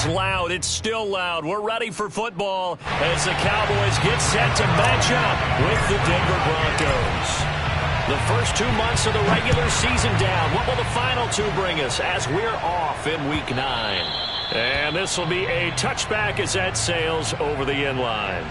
was loud. It's still loud. We're ready for football as the Cowboys get set to match up with the Denver Broncos. The first 2 months of the regular season down. What will the final 2 bring us as we're off in Week 9? And this will be a touchback as that sails over the end line.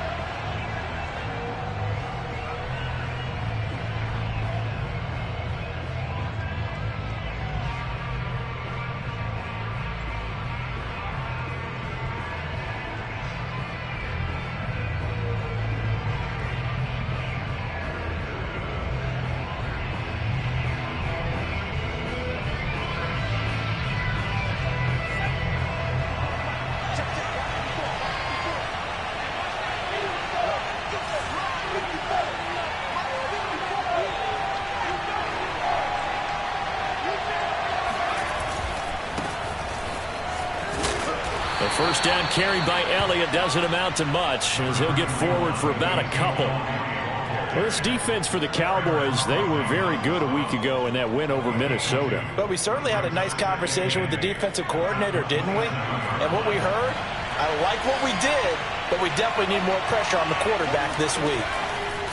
First down carry by Elliott doesn't amount to much as he'll get forward for about a couple. Well, this defense for the Cowboys, they were very good a week ago in that win over Minnesota. But we certainly had a nice conversation with the defensive coordinator, didn't we? And what we heard, I like what we did, but we definitely need more pressure on the quarterback this week.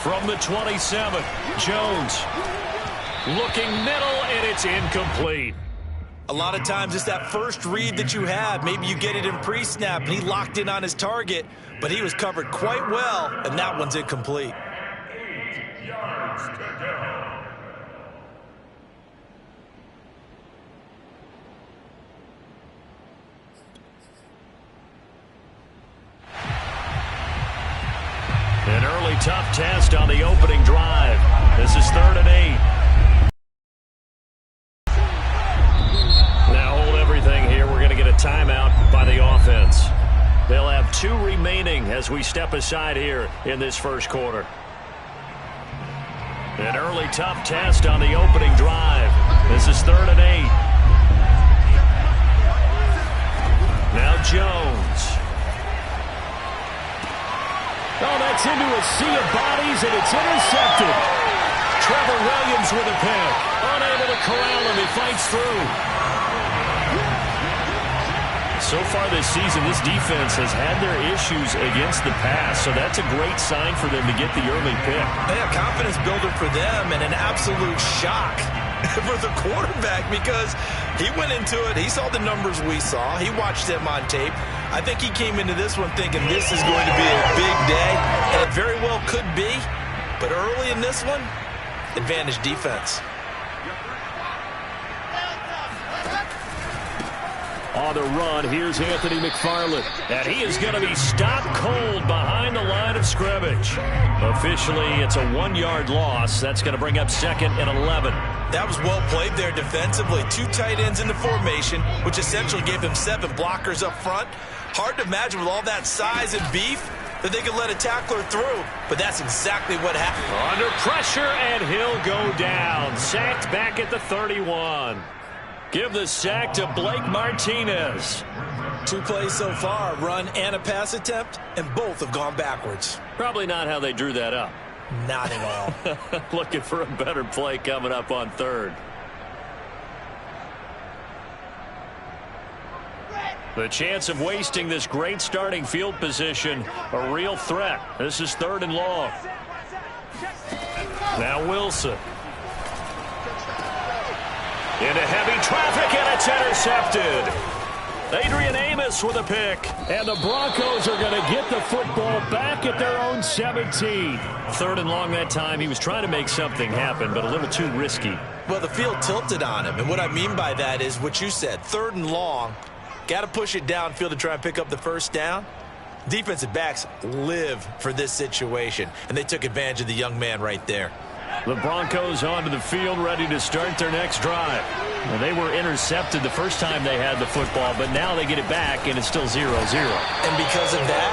From the 27, Jones looking middle, and it's incomplete. A lot of times it's that first read that you have. Maybe you get it in pre-snap, and he locked in on his target, but he was covered quite well, and that one's incomplete. 8 yards to go. An early tough test on the opening drive. This is 3rd and 8. Timeout by the offense. They'll have 2 remaining as we step aside here in this first quarter. An early tough test on the opening drive. This is 3rd and 8. Now Jones. Oh, that's into a sea of bodies, and it's intercepted. Trevor Williams with a pick. Unable to corral him. He fights through. So far this season, this defense has had their issues against the pass, so that's a great sign for them to get the early pick. Yeah, confidence builder for them and an absolute shock for the quarterback because he went into it. He saw the numbers we saw. He watched them on tape. I think he came into this one thinking this is going to be a big day, and it very well could be. But early in this one, advantage defense. On the run, here's Anthony McFarland. And he is going to be stopped cold behind the line of scrimmage. Officially, it's a 1-yard loss. That's going to bring up 2nd and 11. That was well played there defensively. 2 tight ends in the formation, which essentially gave them 7 blockers up front. Hard to imagine with all that size and beef that they could let a tackler through. But that's exactly what happened. Under pressure, and he'll go down. Sacked back at the 31. Give the sack to Blake Martinez. 2 plays so far, run and a pass attempt, and both have gone backwards. Probably not how they drew that up. Not at all. Looking for a better play coming up on 3rd. The chance of wasting this great starting field position, a real threat. This is 3rd and long. Now Wilson. Into heavy traffic, and it's intercepted. Adrian Amos with a pick. And the Broncos are going to get the football back at their own 17. 3rd and long that time. He was trying to make something happen, but a little too risky. Well, the field tilted on him, and what I mean by that is what you said. 3rd and long. Got to push it downfield to try and pick up the first down. Defensive backs live for this situation, and they took advantage of the young man right there. The Broncos onto the field, ready to start their next drive. Well, they were intercepted the first time they had the football, but now they get it back, and it's still 0-0. And because of that,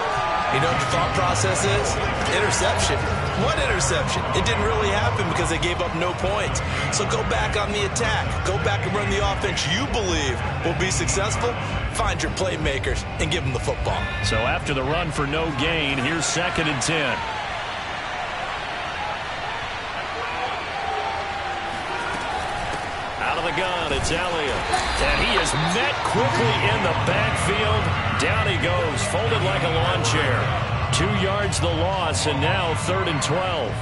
you know what the thought process is? Interception. What interception? It didn't really happen because they gave up no points. So go back on the attack. Go back and run the offense you believe will be successful. Find your playmakers and give them the football. So after the run for no gain, here's 2nd and 10. gun. It's Elliott. And he is met quickly in the backfield. Down he goes, folded like a lawn chair. 2 yards the loss, and now 3rd and 12.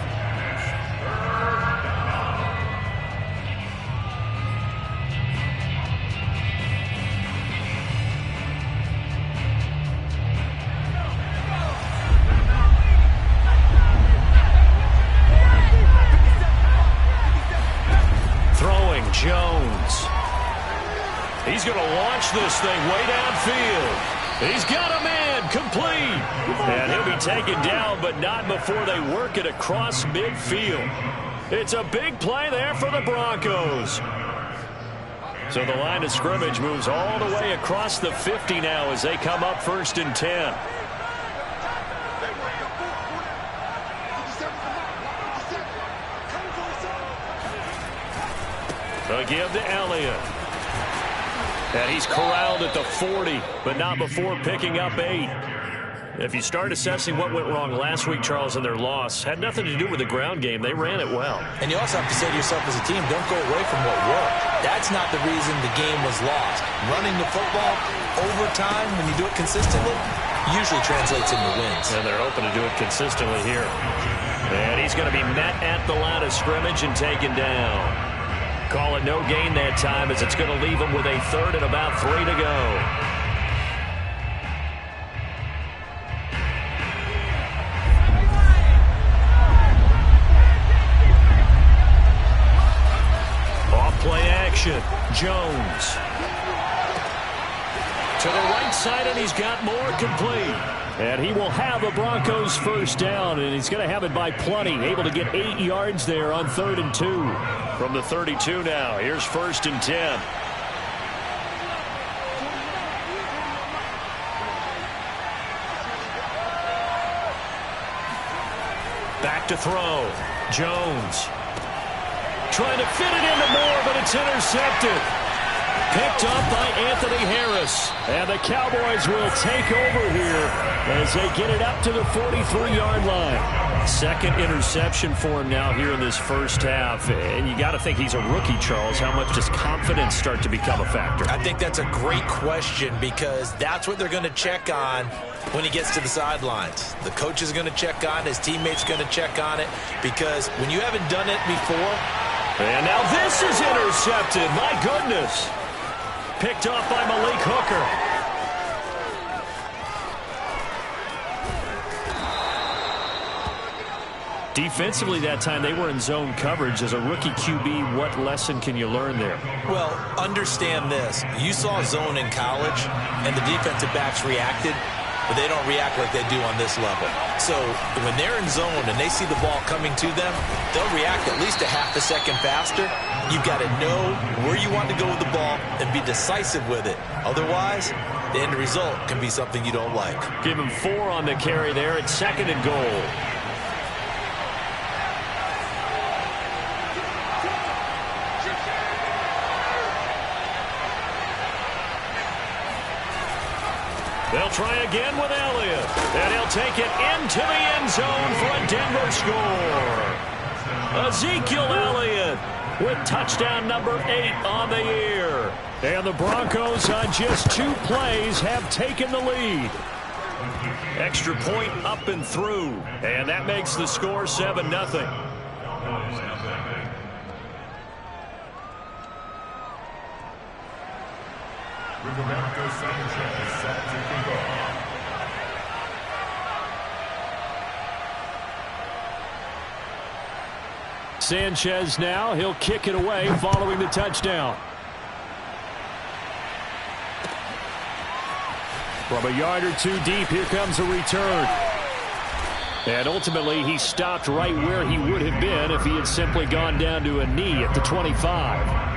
Jones. He's going to launch this thing way downfield. He's got a man complete. And he'll be taken down, but not before they work it across midfield. It's a big play there for the Broncos. So the line of scrimmage moves all the way across the 50 now as they come up 1st and 10. They'll give to Elliott. And he's corralled at the 40, but not before picking up 8. If you start assessing what went wrong last week, Charles, in their loss, had nothing to do with the ground game. They ran it well. And you also have to say to yourself as a team, don't go away from what worked. That's not the reason the game was lost. Running the football over time, when you do it consistently, usually translates into wins. And they're open to do it consistently here. And he's going to be met at the line of scrimmage and taken down. Call it no gain that time as it's going to leave him with a 3rd and about 3 to go. Off play action. Jones. To the right side, and he's got more complete. And he will have the Broncos 1st down, and he's going to have it by plenty. Able to get 8 yards there on 3rd and 2. From the 32 now, here's 1st and 10. Back to throw. Jones. Trying to fit it into Moore, but it's intercepted. Picked up by Anthony Harris. And the Cowboys will take over here as they get it up to the 43-yard line. 2nd interception for him now here in this 1st half. And you got to think he's a rookie, Charles. How much does confidence start to become a factor? I think that's a great question because that's what they're going to check on when he gets to the sidelines. The coach is going to check on it. His teammate's going to check on it because when you haven't done it before. And now this is intercepted. My goodness. Picked off by Malik Hooker. Defensively that time, they were in zone coverage. As a rookie QB, what lesson can you learn there? Well, understand this. You saw zone in college, and the defensive backs reacted, but they don't react like they do on this level. So when they're in zone and they see the ball coming to them, they'll react at least a half a second faster. You've got to know where you want to go with the ball and be decisive with it. Otherwise, the end result can be something you don't like. Give him 4 on the carry there at 2nd and goal. They'll try again with Elliott. And he'll take it into the end zone for a Denver score. Ezekiel Elliott with touchdown number 8 on the year. And the Broncos on just 2 plays have taken the lead. Extra point up and through. And that makes the score 7-0. Rigoberto Sanchez set to kick off. Sanchez now, he'll kick it away following the touchdown. From a yard or 2 deep, here comes a return. And ultimately, he stopped right where he would have been if he had simply gone down to a knee at the 25.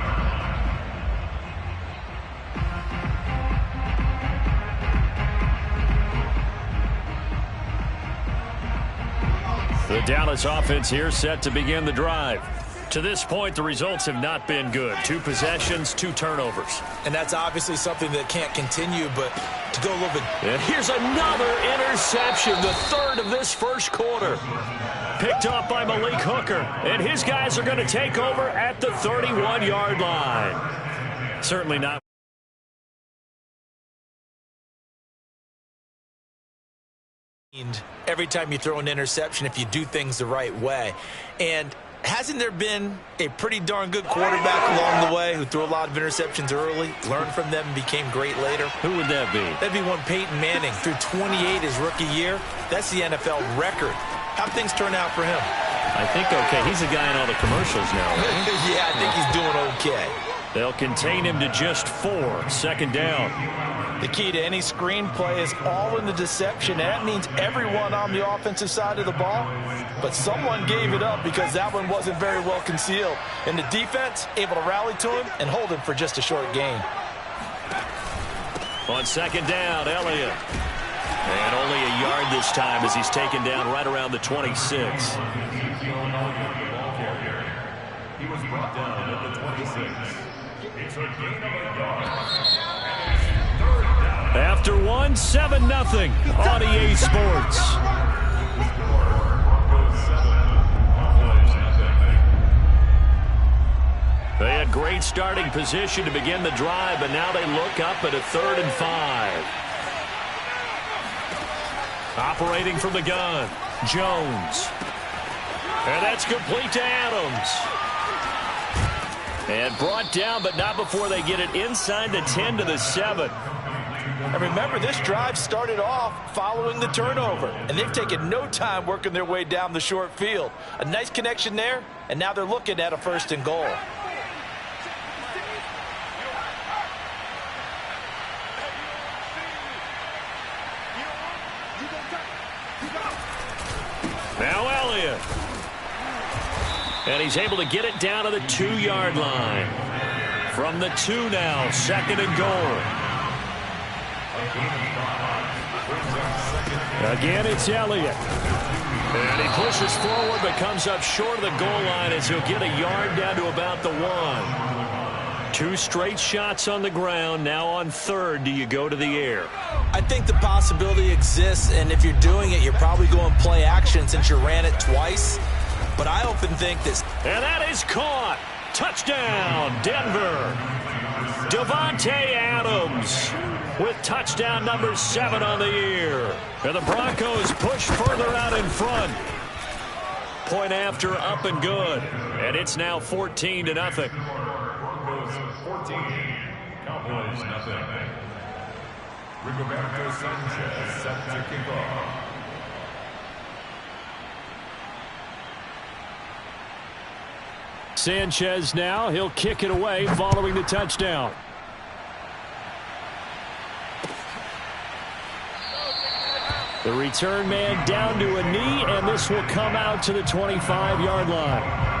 The Dallas offense here set to begin the drive. To this point, the results have not been good. 2 possessions, 2 turnovers. And that's obviously something that can't continue, but to go a little bit... And here's another interception, the 3rd of this first quarter. Picked up by Malik Hooker, and his guys are going to take over at the 31-yard line. Certainly not. Every time you throw an interception, if you do things the right way. And hasn't there been a pretty darn good quarterback along the way who threw a lot of interceptions early, learned from them, and became great later? Who would that be? That'd be one Peyton Manning. Threw 28 his rookie year. That's the NFL record. How'd things turn out for him? I think okay. He's a guy in all the commercials now, right? Yeah, I think he's doing okay. They'll contain him to just 4. 2nd down. The key to any screenplay is all in the deception, and that means everyone on the offensive side of the ball. But someone gave it up because that one wasn't very well concealed. And the defense able to rally to him and hold him for just a short gain. On 2nd down, Elliott. And only a yard this time as he's taken down right around the 26. He was brought down at the 26. It's a gain of a yard. After 1, 7-0 on EA Sports. They had great starting position to begin the drive, but now they look up at a 3rd and 5. Operating from the gun, Jones. And that's complete to Adams. And brought down, but not before they get it inside the 10 to the 7. And remember, this drive started off following the turnover, and they've taken no time working their way down the short field. A nice connection there, and now they're looking at a 1st and goal. Now Elliott. And he's able to get it down to the 2-yard line. From the 2 now, 2nd and goal. Again, it's Elliott. And he pushes forward but comes up short of the goal line as he'll get a yard down to about the 1. 2 straight shots on the ground. Now on 3rd, do you go to the air? I think the possibility exists, and if you're doing it, you're probably going play action since you ran it twice. But I often think this. And that is caught. Touchdown, Denver. Davante Adams with touchdown number 7 on the year. And the Broncos push further out in front. Point after, up and good. And it's now 14-0. Broncos 14, Cowboys nothing. Rigoberto Sanchez set to kick off. Sanchez now, he'll kick it away following the touchdown. The return man down to a knee, and this will come out to the 25-yard line.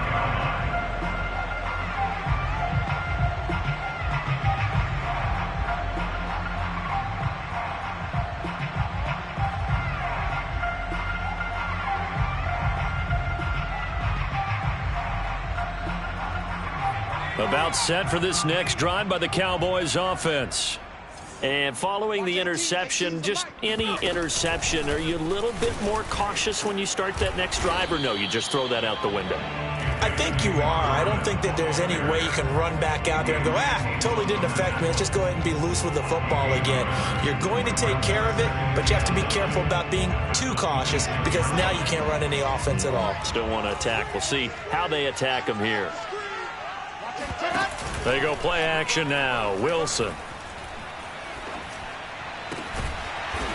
About set for this next drive by the Cowboys offense. And following the interception, just any interception, are you a little bit more cautious when you start that next drive, or no, you just throw that out the window? I think you are. I don't think that there's any way you can run back out there and go, totally didn't affect me. Let's just go ahead and be loose with the football again. You're going to take care of it, but you have to be careful about being too cautious because now you can't run any offense at all. Still want to attack. We'll see how they attack them here. They go play action now. Wilson.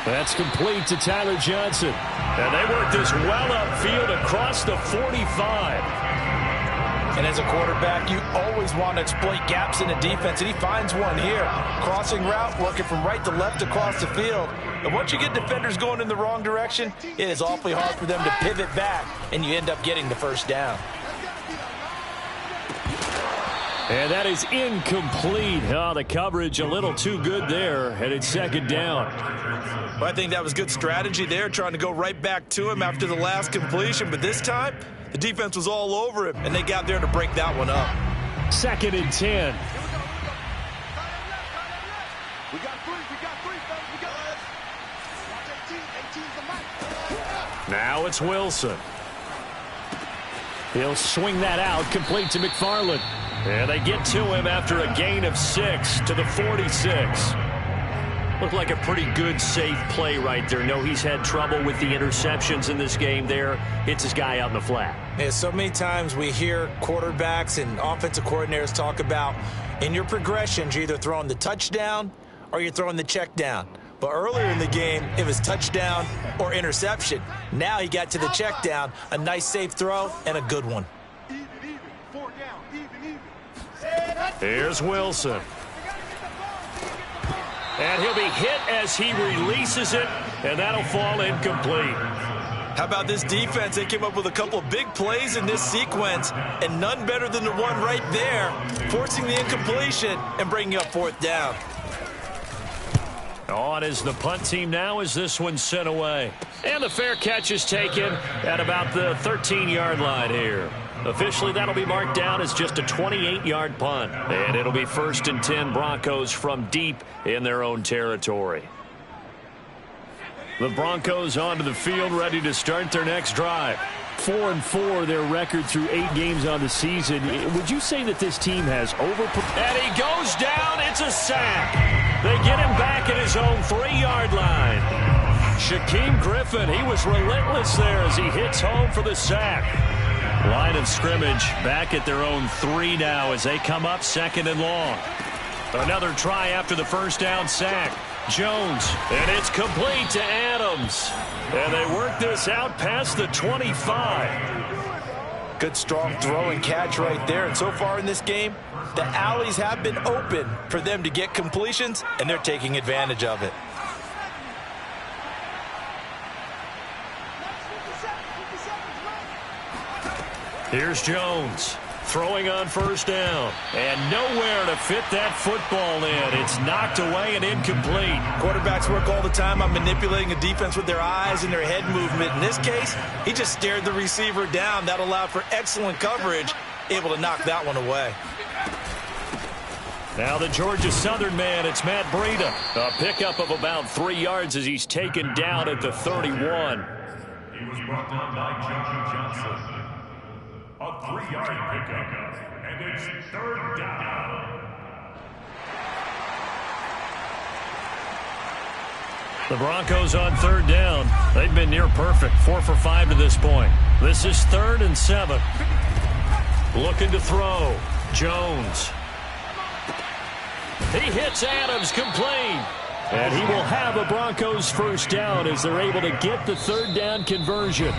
That's complete to Tyler Johnson. And they work this well upfield across the 45. And as a quarterback, you always want to exploit gaps in the defense, and he finds one here. Crossing route, working from right to left across the field. And once you get defenders going in the wrong direction, it is awfully hard for them to pivot back, and you end up getting the 1st down. And that is incomplete. Oh, the coverage a little too good there, and it's 2nd down. Well, I think that was good strategy there, trying to go right back to him after the last completion. But this time, The defense was all over him, and they got there to break that one up. 2nd and 10. We got three, fellas. We got this. Watch 18's the mic. Now it's Wilson. He'll swing that out, complete to McFarland. And they get to him after a gain of 6 to the 46. Looked like a pretty good, safe play right there. No, he's had trouble with the interceptions in this game there. Hits his guy out in the flat. Yeah, so many times we hear quarterbacks and offensive coordinators talk about in your progressions, you're either throwing the touchdown or you're throwing the check down. But earlier in the game, it was touchdown or interception. Now he got to the check down, a nice safe throw, and a good one. Even. 4 down. Even. Here's Wilson. And he'll be hit as he releases it, and that'll fall incomplete. How about this defense? They came up with a couple of big plays in this sequence, and none better than the one right there, forcing the incompletion and bringing up 4th down. On is the punt team now as this one's sent away. And the fair catch is taken at about the 13-yard line here. Officially, that'll be marked down as just a 28-yard punt. And it'll be 1st and 10 Broncos from deep in their own territory. The Broncos onto the field, ready to start their next drive. 4-4 their record through 8 games on the season. Would you say that this team has overperformed? And he goes down. It's a sack. They get him back at his own 3-yard line. Shaquem Griffin, he was relentless there as he hits home for the sack. Line of scrimmage back at their own 3 now as they come up 2nd and long. Another try after the first down sack. Jones, and it's complete to Adams. And they work this out past the 25. Good strong throw and catch right there. And so far in this game, the alleys have been open for them to get completions, and they're taking advantage of it. Here's Jones throwing on 1st down. And nowhere to fit that football in. It's knocked away and incomplete. Quarterbacks work all the time on manipulating a defense with their eyes and their head movement. In this case, he just stared the receiver down. That allowed for excellent coverage, able to knock that one away. Now the Georgia Southern man, it's Matt Breida. A pickup of about 3 yards as he's taken down at the 31. He was brought down by Johnson. A 3-yard pickup, and it's 3rd down. The Broncos on 3rd down. They've been near perfect, 4 for 5 to this point. This is 3rd and 7. Looking to throw. Jones. He hits Adams complete. And he will have a Broncos 1st down as they're able to get the 3rd down conversion.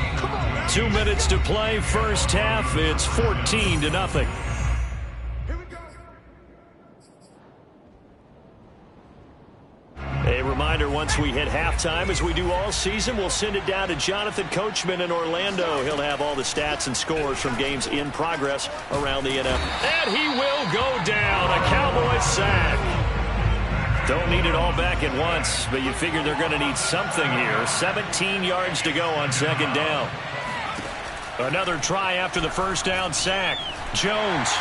2 minutes to play, 1st half. It's 14-0. A reminder, once we hit halftime, as we do all season, we'll send it down to Jonathan Coachman in Orlando. He'll have all the stats and scores from games in progress around the NFL. And he will go down. A Cowboys sack. Don't need it all back at once, but you figure they're going to need something here. 17 yards to go on 2nd down. Another try after the 1st down sack. Jones.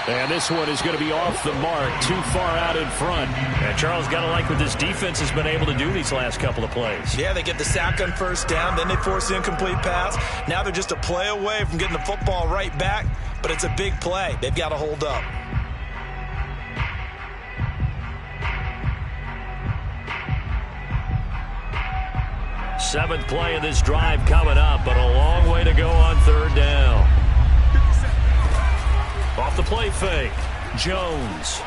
And this one is going to be off the mark, too far out in front. And Charles, got to like what this defense has been able to do these last couple of plays. Yeah, they get the sack on 1st down, then they force the incomplete pass. Now they're just a play away from getting the football right back, but it's a big play. They've got to hold up. Seventh play of this drive coming up, but a long way to go on 3rd down. Off the play fake, Jones.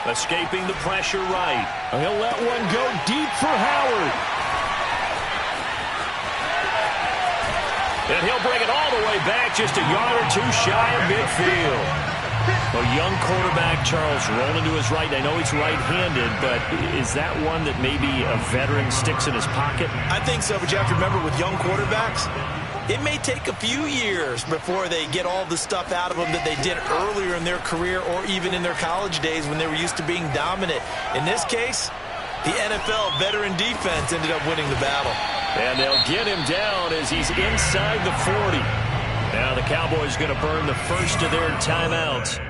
Escaping the pressure right. He'll let one go deep for Howard. And he'll bring it all the way back, just a yard or 2 shy of midfield. A young quarterback, Charles, rolling to his right. I know he's right-handed, but is that one that maybe a veteran sticks in his pocket? I think so, but you have to remember with young quarterbacks, it may take a few years before they get all the stuff out of them that they did earlier in their career or even in their college days when they were used to being dominant. In this case, the NFL veteran defense ended up winning the battle. And they'll get him down as he's inside the 40. Now the Cowboys going to burn the first of their timeouts.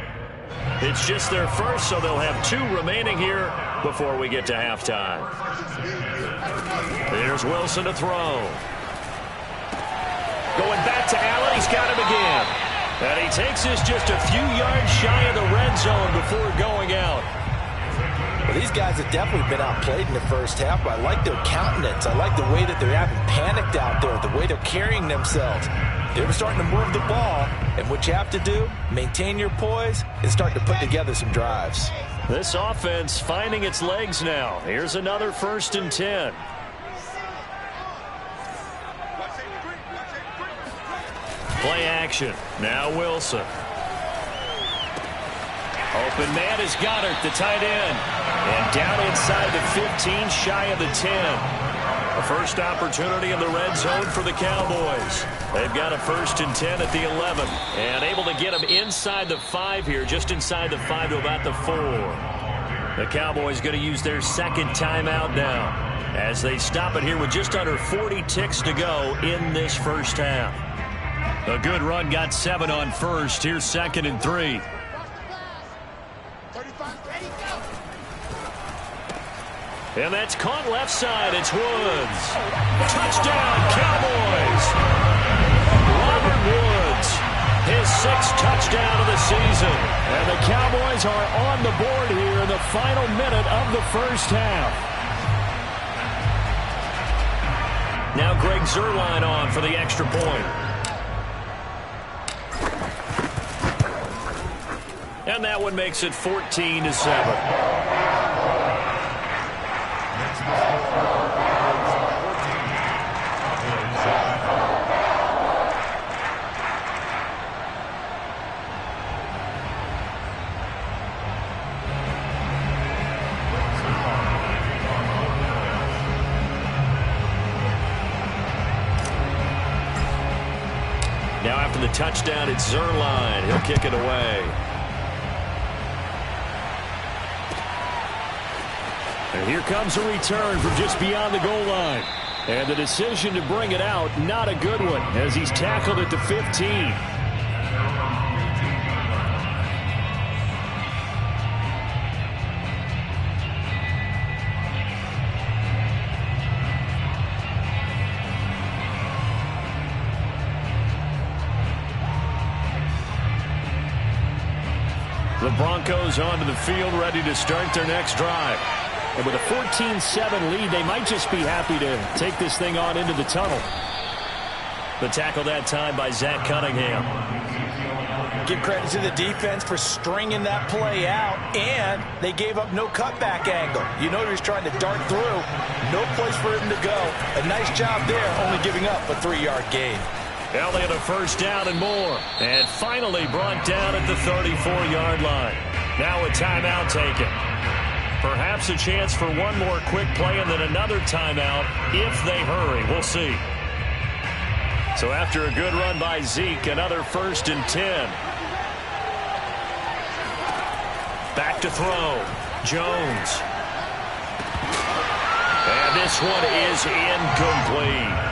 It's just their first, so they'll have 2 remaining here before we get to halftime. There's Wilson to throw. Going back to Allen, he's got him again. And he takes this just a few yards shy of the red zone before going out. Well, these guys have definitely been outplayed in the first half, but I like their countenance. I like the way that they haven't panicked out there, the way they're carrying themselves. They're starting to move the ball, and what you have to do, maintain your poise and start to put together some drives. This offense finding its legs now. Here's another 1st and 10. Play action. Now Wilson. Open man is Goddard, the tight end. And down inside the 15, shy of the 10. A first opportunity in the red zone for the Cowboys. They've got a 1st and 10 at the 11. And able to get them inside the 5 here, just inside the 5 to about the 4. The Cowboys going to use their 2nd timeout now as they stop it here with just under 40 ticks to go in this first half. A good run, got 7 on first. Here's 2nd and 3. And that's caught left side. It's Woods. Touchdown, Cowboys. Robert Woods, his 6th touchdown of the season. And the Cowboys are on the board here in the final minute of the first half. Now Greg Zuerlein on for the extra point. And that one makes it 14-7. Now after the touchdown, it's Zuerlein. He'll kick it away. And here comes a return from just beyond the goal line. And the decision to bring it out, not a good one, as he's tackled at the 15. The Broncos onto the field, ready to start their next drive. And with a 14-7 lead, they might just be happy to take this thing on into the tunnel. The tackle that time by Zach Cunningham. Give credit to the defense for stringing that play out, and they gave up no cutback angle. You know he was trying to dart through. No place for him to go. A nice job there, only giving up a 3-yard gain. Elliott a first down and more. And finally brought down at the 34-yard line. Now a timeout taken. Perhaps a chance for one more quick play and then another timeout if they hurry. We'll see. So after a good run by Zeke, another 1st and 10. Back to throw. Jones. And this one is incomplete.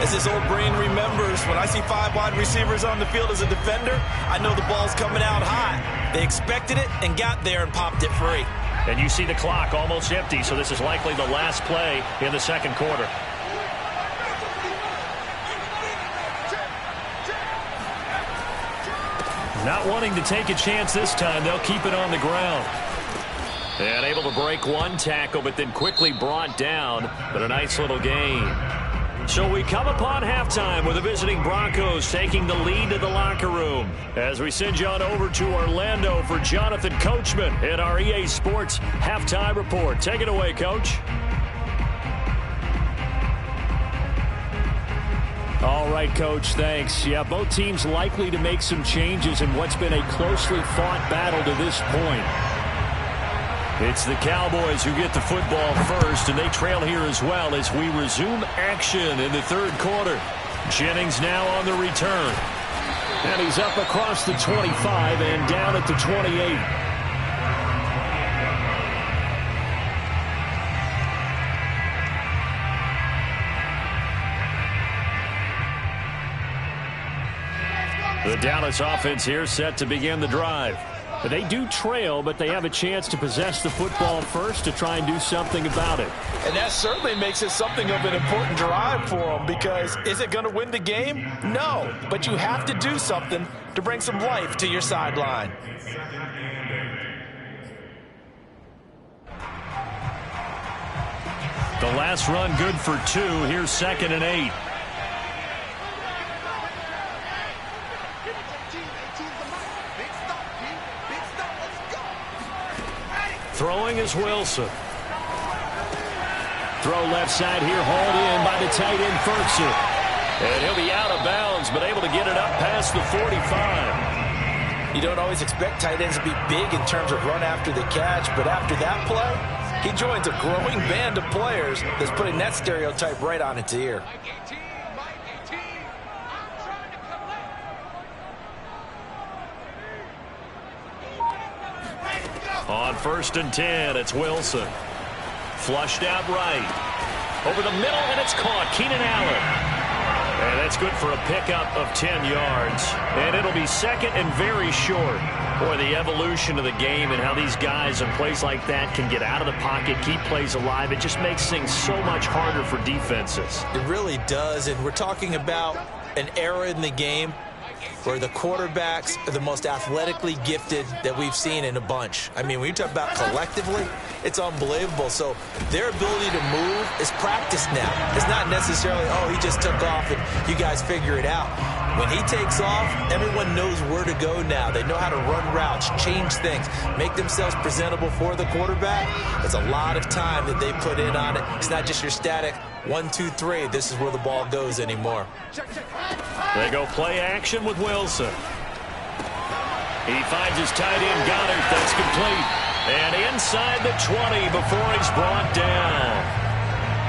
As his old brain remembers, when I see 5 wide receivers on the field as a defender, I know the ball's coming out hot. They expected it and got there and popped it free. And you see the clock almost empty, so this is likely the last play in the second quarter. Not wanting to take a chance this time, they'll keep it on the ground. And able to break one tackle, but then quickly brought down, but a nice little gain. So we come upon halftime with the visiting Broncos taking the lead to the locker room. As we send you on over to Orlando for Jonathan Coachman in our EA Sports Halftime Report. Take it away, Coach. All right, Coach, thanks. Yeah, both teams likely to make some changes in what's been a closely fought battle to this point. It's the Cowboys who get the football first, and they trail here as well as we resume action in the third quarter. Jennings now on the return. And he's up across the 25 and down at the 28. The Dallas offense here set to begin the drive. They do trail, but they have a chance to possess the football first to try and do something about it. And that certainly makes it something of an important drive for them, because is it going to win the game? No, but you have to do something to bring some life to your sideline. The last run good for 2. Here's 2nd and 8. Throwing is Wilson. Throw left side here, hauled in by the tight end, Firkser. And he'll be out of bounds, but able to get it up past the 45. You don't always expect tight ends to be big in terms of run after the catch, but after that play, he joins a growing band of players that's putting that stereotype right on its ear. On 1st and 10, it's Wilson. Flushed out right. Over the middle, and it's caught. Keenan Allen. And that's good for a pickup of 10 yards. And it'll be 2nd and very short. Boy, the evolution of the game and how these guys in plays like that can get out of the pocket, keep plays alive, it just makes things so much harder for defenses. It really does, and we're talking about an era in the game where the quarterbacks are the most athletically gifted that we've seen in a bunch. I mean, when you talk about collectively, it's unbelievable. So their ability to move is practiced now. It's not necessarily, oh, he just took off and you guys figure it out. When he takes off, everyone knows where to go now. They know how to run routes, change things, make themselves presentable for the quarterback. It's a lot of time that they put in on it. It's not just your static 1, 2, 3. This is where the ball goes anymore. They go play action with Wilson. He finds his tight end, Goddard. That's complete. And inside the 20 before he's brought down.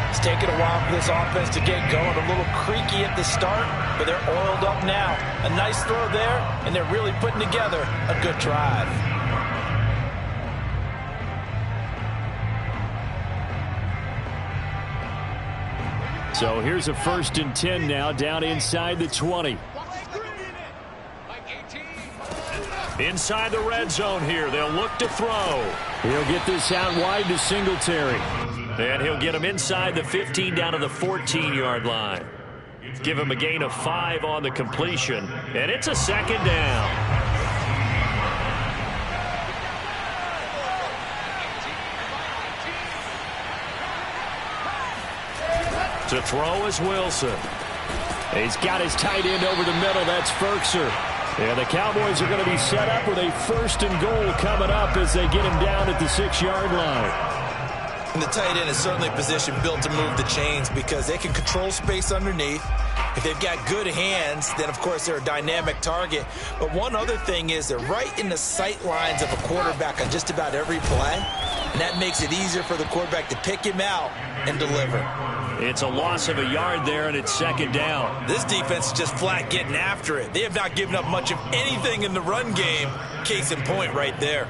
It's taken a while for this offense to get going. A little creaky at the start, but they're oiled up now. A nice throw there, and they're really putting together a good drive. So here's a 1st and 10 now, down inside the 20. Inside the red zone here. They'll look to throw. He'll get this out wide to Singletary. And he'll get him inside the 15 down to the 14-yard line. Give him a gain of 5 on the completion. And it's a 2nd down. To throw is Wilson. He's got his tight end over the middle. That's Firkser. And the Cowboys are going to be set up with a 1st and goal coming up as they get him down at the 6-yard line. And the tight end is certainly a position built to move the chains because they can control space underneath. If they've got good hands, then, of course, they're a dynamic target. But one other thing is they're right in the sight lines of a quarterback on just about every play. And that makes it easier for the quarterback to pick him out and deliver. It's a loss of a yard there, and it's 2nd down. This defense is just flat getting after it. They have not given up much of anything in the run game. Case in point right there.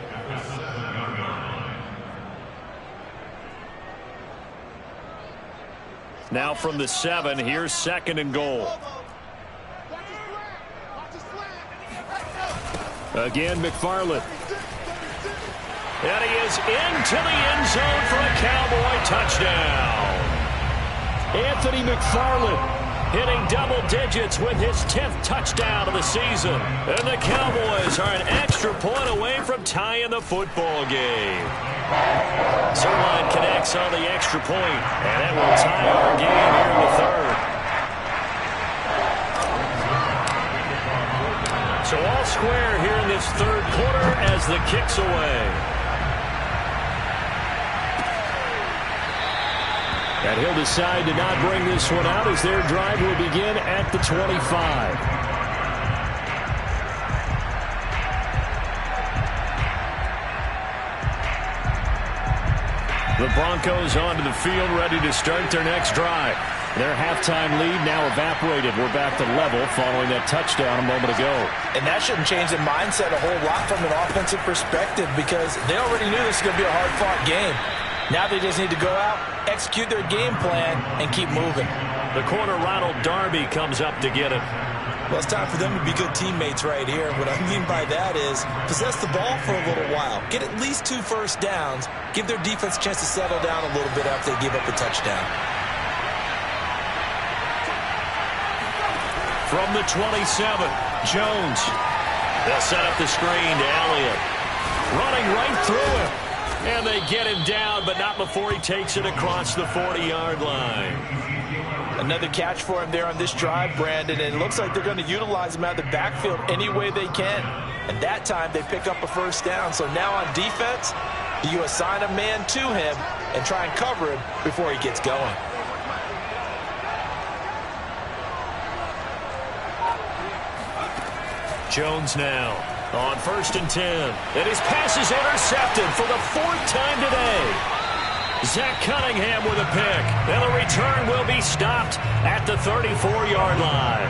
Now from the 7, here's 2nd and goal. Again, McFarland. And he is into the end zone for a Cowboy touchdown. Anthony McFarland hitting double digits with his 10th touchdown of the season. And the Cowboys are an extra point away from tying the football game. Zuerlein connects on the extra point, and that will tie our game here in the 3rd. So all square here in this 3rd quarter as the kick's away. And he'll decide to not bring this one out as their drive will begin at the 25. The Broncos onto the field, ready to start their next drive. Their halftime lead now evaporated. We're back to level following that touchdown a moment ago. And that shouldn't change the mindset a whole lot from an offensive perspective because they already knew this was going to be a hard-fought game. Now they just need to go out, execute their game plan, and keep moving. The corner, Ronald Darby, comes up to get it. Well, it's time for them to be good teammates right here. What I mean by that is possess the ball for a little while. Get at least 2 first downs. Give their defense a chance to settle down a little bit after they give up a touchdown. From the 27, Jones. They'll set up the screen to Elliott. Running right through him. And they get him down, but not before he takes it across the 40-yard line. Another catch for him there on this drive, Brandon, and it looks like they're going to utilize him out of the backfield any way they can. And that time they pick up a first down. So now on defense, you assign a man to him and try and cover him before he gets going. Jones now on 1st and 10. And his pass is intercepted for the 4th time today. Zach Cunningham with a pick. And the return will be stopped at the 34-yard line.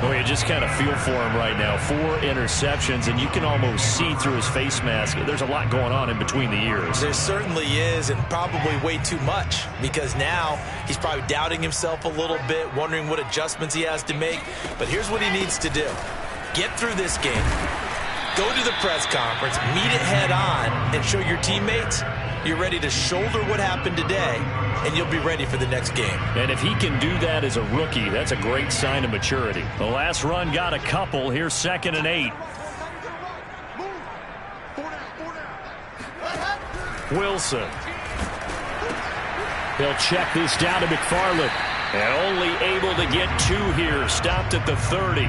Oh, you just kind of feel for him right now. 4 interceptions, and you can almost see through his face mask. There's a lot going on in between the ears. There certainly is, and probably way too much, because now he's probably doubting himself a little bit, wondering what adjustments he has to make. But here's what he needs to do. Get through this game. Go to the press conference, meet it head on, and show your teammates you're ready to shoulder what happened today, and you'll be ready for the next game. And if he can do that as a rookie, that's a great sign of maturity. The last run got a couple. Here's 2nd and 8. Wilson. He'll check this down to McFarland. And only able to get 2 here. Stopped at the 30.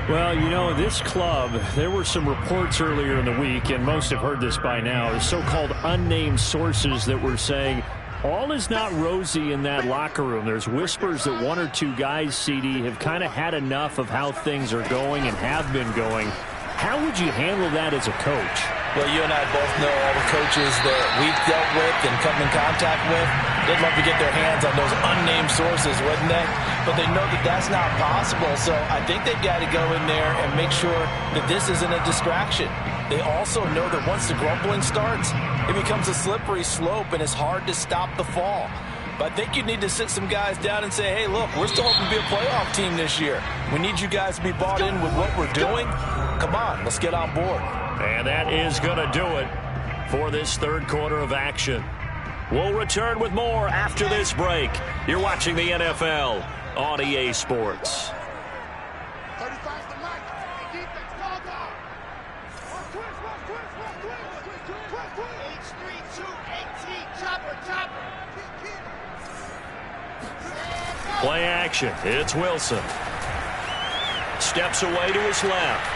Well, you know, this club, there were some reports earlier in the week, and most have heard this by now, so-called unnamed sources that were saying all is not rosy in that locker room. There's whispers that 1 or 2 guys, CD, have kind of had enough of how things are going and have been going. How would you handle that as a coach? Well, you and I both know all the coaches that we've dealt with and come in contact with. They'd love to get their hands on those unnamed sources, wouldn't they? But they know that that's not possible, so I think they've got to go in there and make sure that this isn't a distraction. They also know that once the grumbling starts, it becomes a slippery slope, and it's hard to stop the fall. But I think you need to sit some guys down and say, hey, look, we're still hoping to be a playoff team this year. We need you guys to be bought in with what we're doing. Come on, let's get on board. And that is going to do it for this 3rd quarter of action. We'll return with more after this break. You're watching the NFL on EA Sports. 35's the mic. Defense, call down. H3-2-18. Chopper. Play action. It's Wilson. Steps away to his left.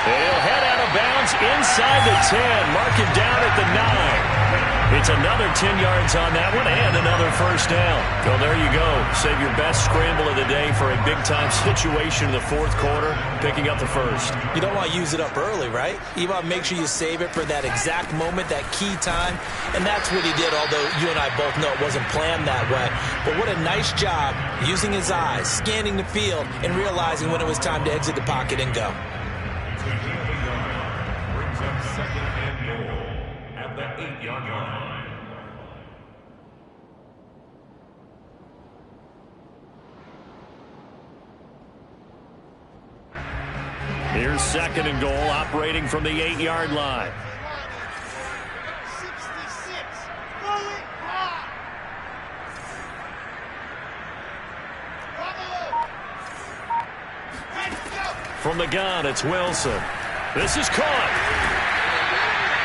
He'll head out of bounds inside the 10. Mark him down at the 9. It's another 10 yards on that one and another first down. Well, there you go. Save your best scramble of the day for a big-time situation in the 4th quarter, picking up the first. You don't want to use it up early, right? You want to make sure you save it for that exact moment, that key time. And that's what he did, although you and I both know it wasn't planned that way. But what a nice job using his eyes, scanning the field, and realizing when it was time to exit the pocket and go. Brings up 2nd and goal at the 8-yard line. Here's 2nd and goal, operating from the 8-yard line. 66. Fully high. From the gun, it's Wilson. This is caught.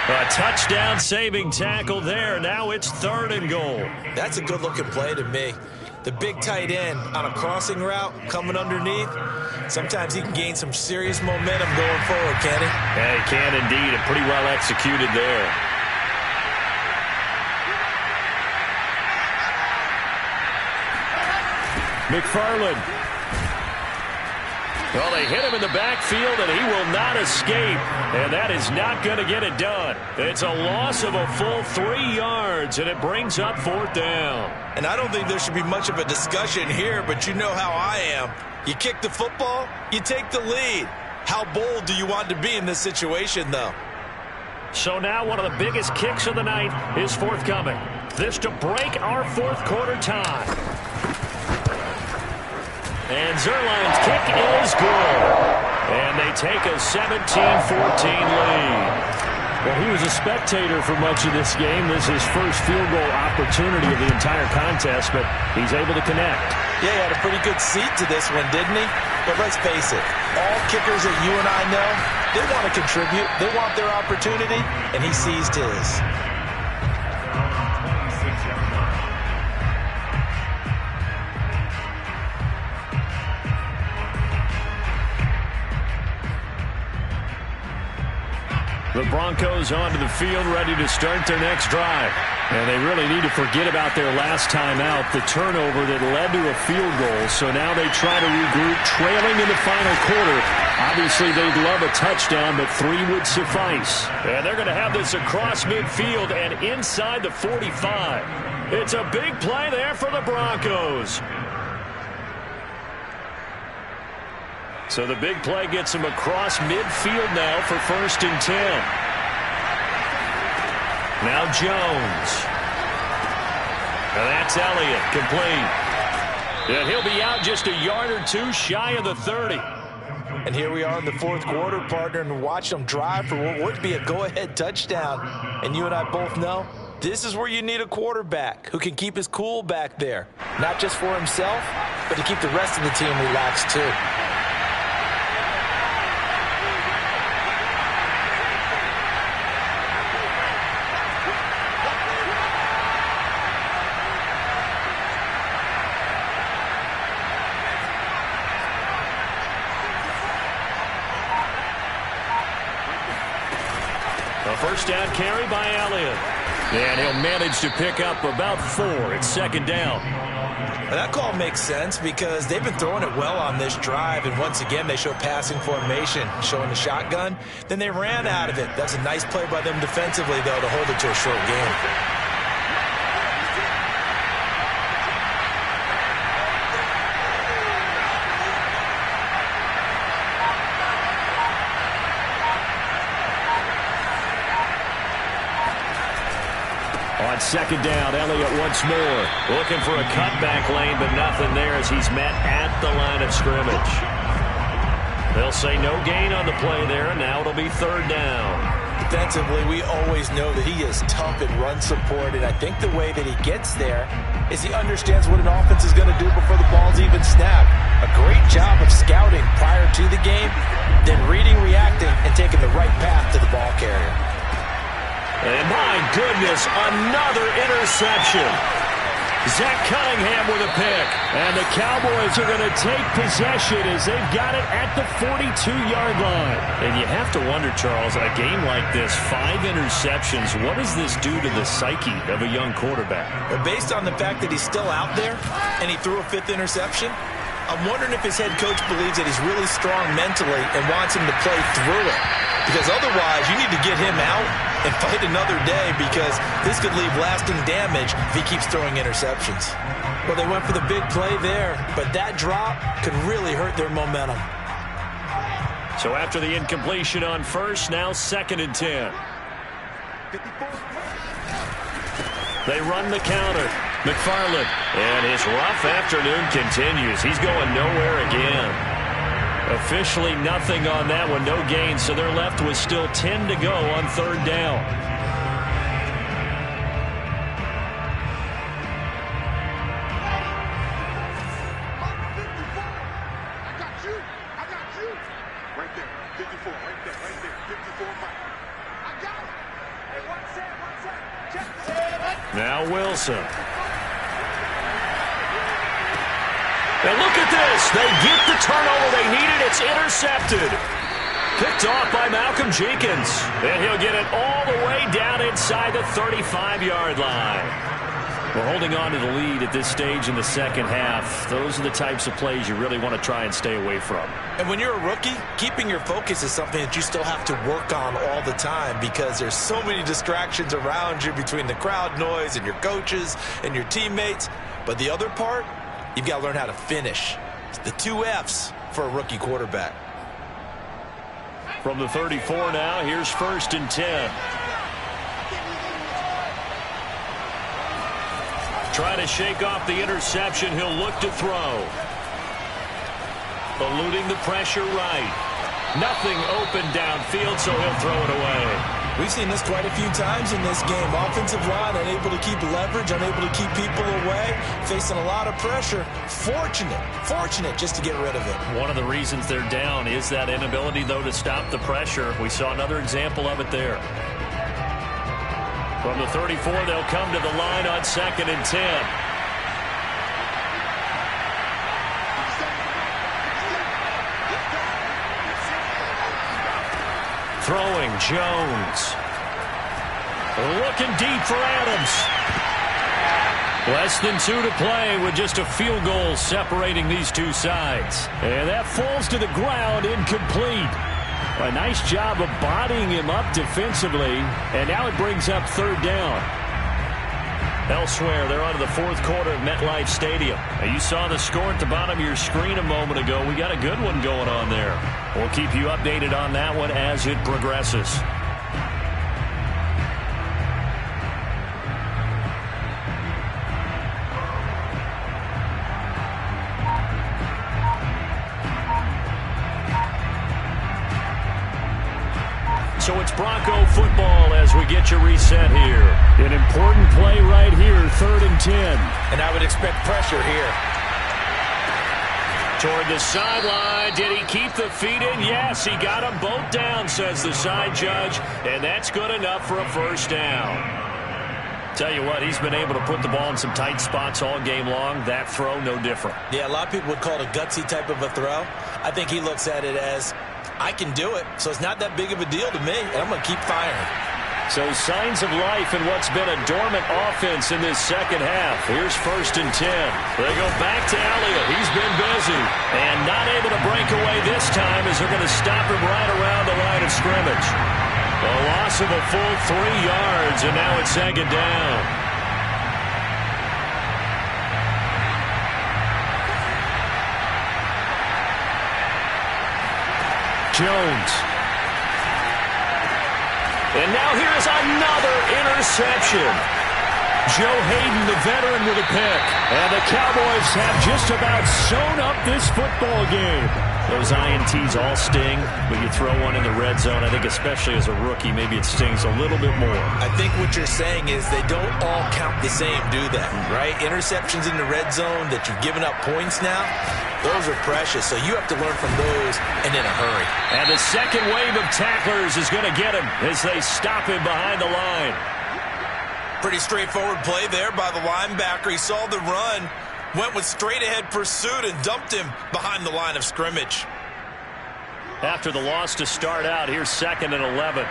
A touchdown-saving tackle there. Now it's 3rd and goal. That's a good-looking play to me. The big tight end on a crossing route coming underneath. Sometimes he can gain some serious momentum going forward, can he? Yeah, he can indeed, and pretty well executed there. McFarland. Well, they hit him in the backfield, and he will not escape. And that is not going to get it done. It's a loss of a full 3 yards, and it brings up 4th down. And I don't think there should be much of a discussion here, but you know how I am. You kick the football, you take the lead. How bold do you want to be in this situation, though? So now one of the biggest kicks of the night is forthcoming. This to break our 4th quarter tie. And Zuerlein's kick is good. And they take a 17-14 lead. Well, he was a spectator for much of this game. This is his first field goal opportunity of the entire contest, but he's able to connect. Yeah, he had a pretty good seat to this one, didn't he? But let's face it, all kickers that you and I know, they want to contribute. They want their opportunity, and he seized his. The Broncos onto the field, ready to start their next drive. And they really need to forget about their last time out, the turnover that led to a field goal. So now they try to regroup, trailing in the final quarter. Obviously, they'd love a touchdown, but 3 would suffice. And they're going to have this across midfield and inside the 45. It's a big play there for the Broncos. So the big play gets him across midfield now for 1st and 10. Now Jones. And that's Elliott, complete. And he'll be out just a yard or 2 shy of the 30. And here we are in the 4th quarter, partner, and watch them drive for what would be a go-ahead touchdown. And you and I both know this is where you need a quarterback who can keep his cool back there. Not just for himself, but to keep the rest of the team relaxed too. First down carry by Elliott. And he'll manage to pick up about 4. It's 2nd down. And that call makes sense because they've been throwing it well on this drive. And once again, they show passing formation, showing the shotgun. Then they ran out of it. That's a nice play by them defensively, though, to hold it to a short game. On 2nd down, Elliott once more. Looking for a cutback lane, but nothing there as he's met at the line of scrimmage. They'll say no gain on the play there, and now it'll be 3rd down. Defensively, we always know that he is tough in run support, and I think the way that he gets there is he understands what an offense is going to do before the ball's even snapped. A great job of scouting prior to the game, then reading, reacting, and taking the right path to the ball carrier. And my goodness, another interception. Zach Cunningham with a pick. And the Cowboys are going to take possession as they've got it at the 42-yard line. And you have to wonder, Charles, a game like this, 5 interceptions, what does this do to the psyche of a young quarterback? Well, based on the fact that he's still out there and he threw a 5th interception, I'm wondering if his head coach believes that he's really strong mentally and wants him to play through it. Because otherwise, you need to get him out and fight another day because this could leave lasting damage if he keeps throwing interceptions. Well, they went for the big play there, but that drop could really hurt their momentum. So after the incompletion on 1st, now 2nd and 10. They run the counter. McFarland. And his rough afternoon continues. He's going nowhere again. Officially nothing on that one, no gain, so they're left with still 10 to go on 3rd down. I got you. Right there, 54, right there, 54 Mike. I got it. Hey, one set. Check this. Now Wilson. And look at this. They get the turnover they needed. It's intercepted. Picked off by Malcolm Jenkins. And he'll get it all the way down inside the 35-yard line. We're holding on to the lead at this stage in the 2nd half. Those are the types of plays you really want to try and stay away from. And when you're a rookie, keeping your focus is something that you still have to work on all the time because there's so many distractions around you between the crowd noise and your coaches and your teammates. But the other part, you've got to learn how to finish. It's the 2 F's for a rookie quarterback. From the 34 now, here's 1st and 10. Trying to shake off the interception. He'll look to throw. eluding the pressure right. Nothing open downfield, so he'll throw it away. We've seen this quite a few times in this game. Offensive line unable to keep leverage, unable to keep people away, facing a lot of pressure. Fortunate just to get rid of it. One of the reasons they're down is that inability, though, to stop the pressure. We saw another example of it there. From the 34, they'll come to the line on 2nd and 10. Throwing, Jones. Looking deep for Adams. Less than 2 to play with just a field goal separating these two sides. And that falls to the ground, incomplete. A nice job of bodying him up defensively, and now it brings up 3rd down. Elsewhere, they're on to the 4th quarter of MetLife Stadium. Now, you saw the score at the bottom of your screen a moment ago. We got a good one going on there. We'll keep you updated on that one as it progresses. So it's Bronco football as we get you reset here. An important play right here, 3rd and 10. And I would expect pressure here. Toward the sideline. Did he keep the feet in? Yes, he got them both down, says the side judge. And that's good enough for a 1st down. Tell you what, he's been able to put the ball in some tight spots all game long. That throw, no different. Yeah, a lot of people would call it a gutsy type of a throw. I think he looks at it as, I can do it, so it's not that big of a deal to me, and I'm going to keep firing. So signs of life in what's been a dormant offense in this 2nd half. Here's 1st and 10. They go back to Elliott. He's been busy and not able to break away this time as they're going to stop him right around the line of scrimmage. A loss of a full 3 yards, and now it's 2nd down. Jones. And now here's another interception. Joe Hayden, the veteran, with a pick. And the Cowboys have just about sewn up this football game. Those INTs all sting, but you throw one in the red zone. I think especially as a rookie, maybe it stings a little bit more. I think what you're saying is they don't all count the same, do they? Right? Interceptions in the red zone that you've given up points now, those are precious. So you have to learn from those and in a hurry. And the second wave of tacklers is going to get him as they stop him behind the line. Pretty straightforward play there by the linebacker. He saw the run, went with straight-ahead pursuit and dumped him behind the line of scrimmage. After the loss to start out, here's 2nd and 11.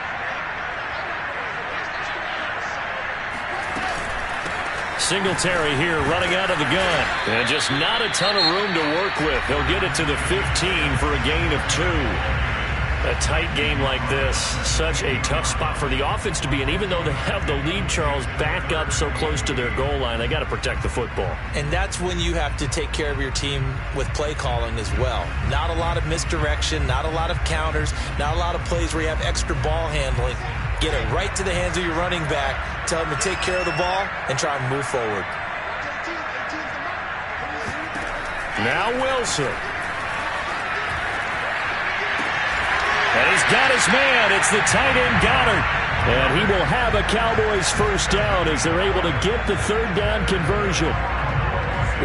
Singletary here running out of the gun. And just not a ton of room to work with. He'll get it to the 15 for a gain of 2. A tight game like this, such a tough spot for the offense to be in. Even though they have the lead, Charles, back up so close to their goal line, they got to protect the football. And that's when you have to take care of your team with play calling as well. Not a lot of misdirection, not a lot of counters, not a lot of plays where you have extra ball handling. Get it right to the hands of your running back, tell him to take care of the ball, and try and move forward. Now Wilson. And he's got his man. It's the tight end, Goddard. And he will have a Cowboys 1st down as they're able to get the 3rd down conversion.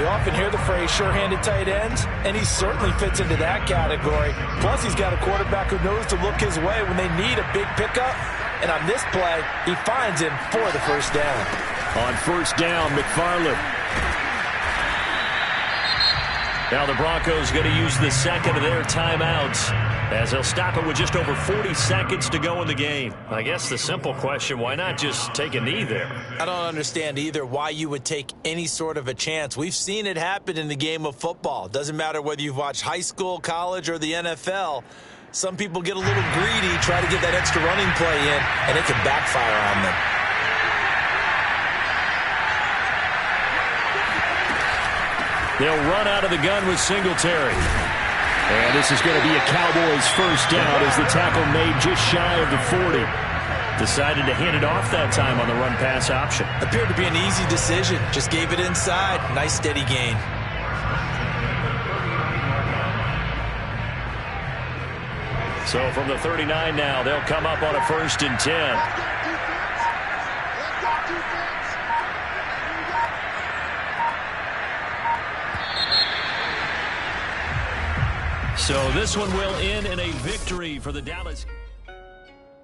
We often hear the phrase sure-handed tight ends, and he certainly fits into that category. Plus, he's got a quarterback who knows to look his way when they need a big pickup. And on this play, he finds him for the 1st down. On 1st down, McFarland. Now the Broncos going to use the 2nd of their timeouts as they'll stop it with just over 40 seconds to go in the game. I guess the simple question, why not just take a knee there? I don't understand either why you would take any sort of a chance. We've seen it happen in the game of football. Doesn't matter whether you've watched high school, college, or the NFL. Some people get a little greedy, try to get that extra running play in, and it can backfire on them. They'll run out of the gun with Singletary. And this is going to be a Cowboys 1st down as the tackle made just shy of the 40. Decided to hand it off that time on the run-pass option. Appeared to be an easy decision. Just gave it inside. Nice steady gain. So from the 39 now, they'll come up on a 1st and 10. So this one will end in a victory for the Dallas.